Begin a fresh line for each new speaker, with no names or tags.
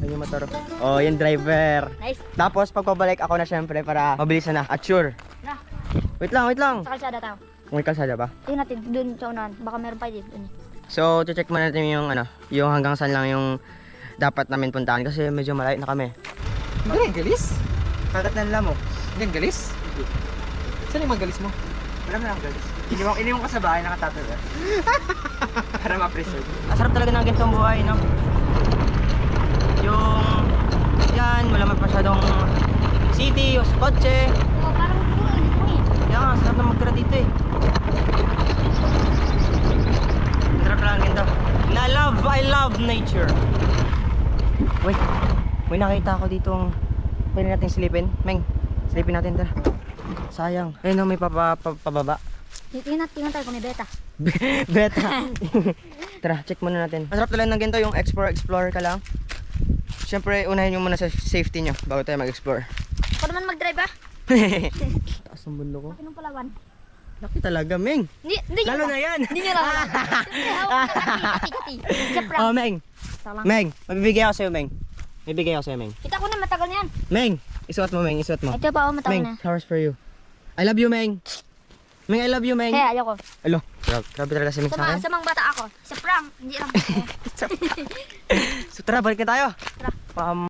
Ayun yung motor. Oh, yung driver.
Nice.
Tapos pagpabalik ako na syempre para mabilis na. At sure.
Na,
Wait lang.
sa kalsada tayo.
May kalsada ba?
Tingnan natin, dun sa unahan. Baka meron pa dito.
So, check muna natin yung yung hanggang saan lang yung dapat namin puntahan kasi medyo malayo na kami.
Hindi ang galis?
Kagat na nila mo.
Hindi ang galis? Saan yung mga galis mo?
Wala mo lang galis. Iniwan ko sa bahay, nakatatag. Para ma-preserve. Ang sarap talaga ng ganitong buhay, no? Yung yan, wala man masyadong city o kotse.
Oo, parang ito eh.
Kaya nga, sarap na magtira dito eh. Sarap lang ganito. I love nature. Uy, may nakita ako ditong pwede natin silipin. Meng, silipin natin tara. Sayang. Ayun no, may pababa.
Tingnan tayo kung may beta.
Beta. Tara, check muna natin. Masarap talaga ng ganito yung explore ka lang. Siyempre, unahin nyo muna sa safety nyo bago tayo mag-explore.
Ako naman mag-drive ah.
Taas ng bundok ko.
Laki ng Palawan.
Laki talaga, Meng.
Hindi
Lalo na yan.
Hindi nyo lang. Siyempre, hawak ka kati. Sa prank.
Oh, Meng.
Tama.
Meng, mabibigay ako sa'yo, Meng. Mabibigay ako sa'yo, Meng.
Kita ko na matagal na yan.
Meng, isuot mo, Meng. Isuot mo.
Ito pa, matagal
Meng,
na.
flowers for you. I love you, Meng. Meng, I love you, Meng.
Kaya ayoko.
Alo, grabe talaga si Meng sa akin.
Samang bata ako. Sa prank. Hindi lang.
So tara, balik na tayo.
Tara.